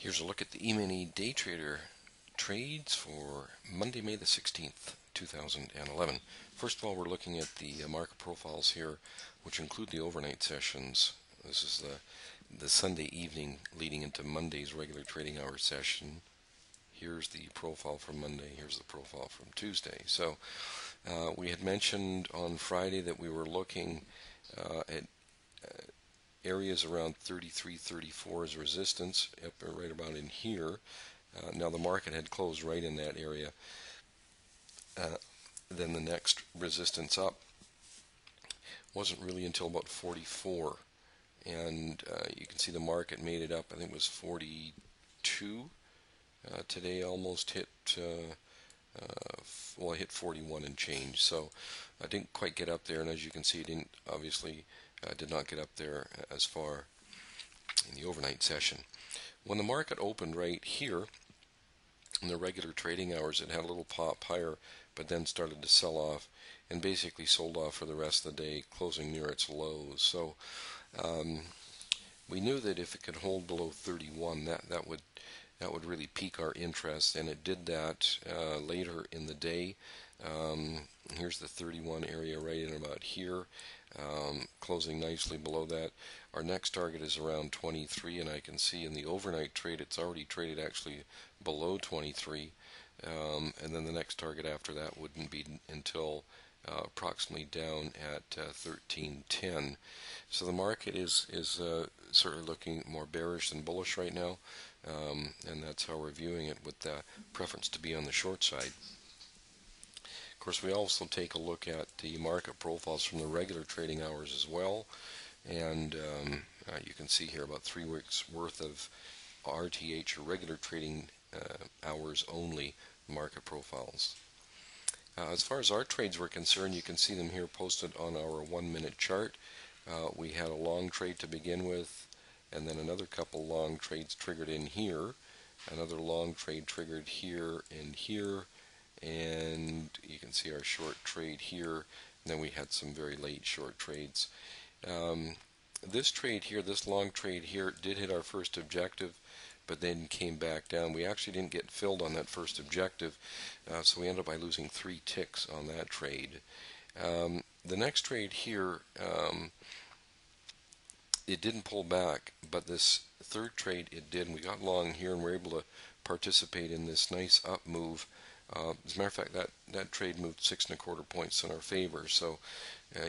Here's a look at the E-mini day trader trades for Monday, May the 16th, 2011. First of all, we're looking at the market profiles here, which include the overnight sessions. This is the Sunday evening leading into Monday's regular trading hour session. Here's the profile from Monday. Here's the profile from Tuesday. So we had mentioned on Friday that we were looking at areas around 33, 34 as resistance, up right about in here. Now the market had closed right in that area. Then the next resistance up wasn't really until about 44, and you can see the market made it up. I think it was 42. Today almost hit, well, I hit 41 and change. So I didn't quite get up there, and as you can see, it didn't obviously did not get up there as far in the overnight session. When the market opened right here in the regular trading hours, it had a little pop higher, but then started to sell off and basically sold off for the rest of the day, closing near its lows. So we knew that if it could hold below 31, that would really pique our interest, and it did that later in the day. Here's the 31 area right in about here, closing nicely below that. Our next target is around 23, and I can see in the overnight trade it's already traded actually below 23, and then the next target after that wouldn't be until approximately down at 13.10. So the market is certainly looking more bearish than bullish right now, and that's how we're viewing it, with the preference to be on the short side. Of course, we also take a look at the market profiles from the regular trading hours as well, and you can see here about 3 weeks worth of RTH, or regular trading hours only, market profiles. As far as our trades were concerned, you can see them here posted on our 1-minute chart. We had a long trade to begin with, and then another couple long trades triggered in here, another long trade triggered here and here, and you can see our short trade here, and then we had some very late short trades. This trade here, this long trade here, did hit our first objective, but then came back down. We actually didn't get filled on that first objective, so we ended up by losing 3 ticks on that trade. The next trade here, it didn't pull back, but this third trade it did, and we got long here and were able to participate in this nice up move. As a matter of fact, that trade moved 6 1/4 points in our favor, so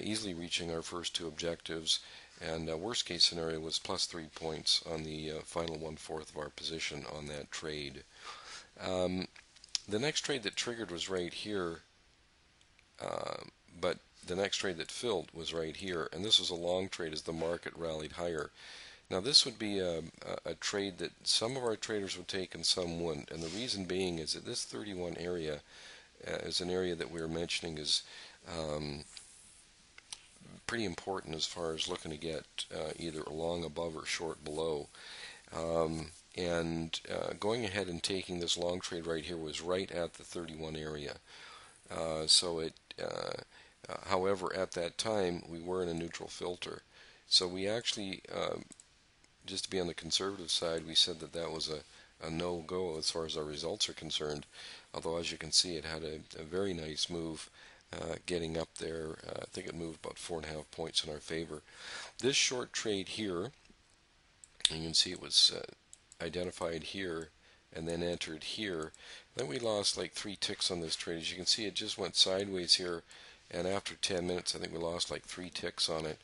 easily reaching our first 2 objectives, and worst case scenario was plus 3 points on the final 1/4 of our position on that trade. The next trade that triggered was right here, but the next trade that filled was right here, and this was a long trade as the market rallied higher. Now this would be a trade that some of our traders would take and some wouldn't, and the reason being is that this 31 area is an area that we were mentioning is pretty important as far as looking to get either long above or short below. Going ahead and taking this long trade right here was right at the 31 area. However, at that time we were in a neutral filter, so we actually, just to be on the conservative side, we said that was a no-go as far as our results are concerned. Although, as you can see, it had a very nice move, getting up there. I think it moved about 4 1/2 points in our favor. This short trade here, you can see it was identified here and then entered here. Then we lost like 3 ticks on this trade. As you can see, it just went sideways here, and after 10 minutes I think we lost like 3 ticks on it.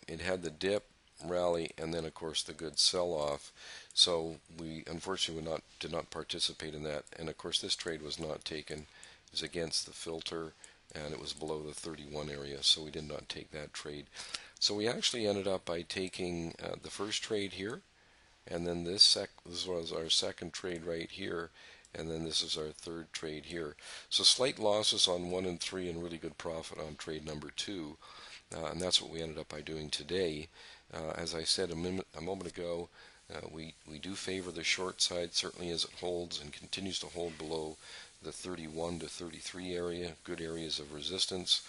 It had the dip, rally, and then of course the good sell-off. So we unfortunately did not participate in that, and of course this trade was not taken. It was against the filter, and it was below the 31 area, so we did not take that trade. So we actually ended up by taking the first trade here, and then this was our second trade right here, and then this is our third trade here. So slight losses on 1 and 3, and really good profit on trade number 2, and that's what we ended up by doing today. As I said a moment ago, we do favor the short side, certainly as it holds and continues to hold below the 31 to 33 area, good areas of resistance,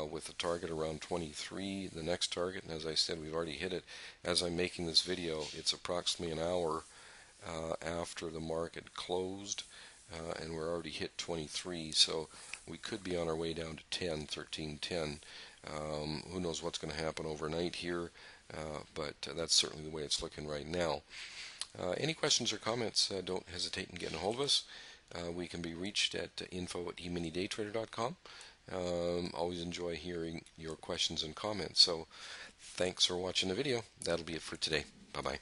with the target around 23, the next target, and as I said, we've already hit it. As I'm making this video, it's approximately an hour after the market closed, and we're already hit 23, so we could be on our way down to 10, 13.10. Who knows what's going to happen overnight here, but that's certainly the way it's looking right now. Any questions or comments, don't hesitate in getting a hold of us. We can be reached at info@eminidaytrader.com. Always enjoy hearing your questions and comments. So thanks for watching the video. That'll be it for today. Bye-bye.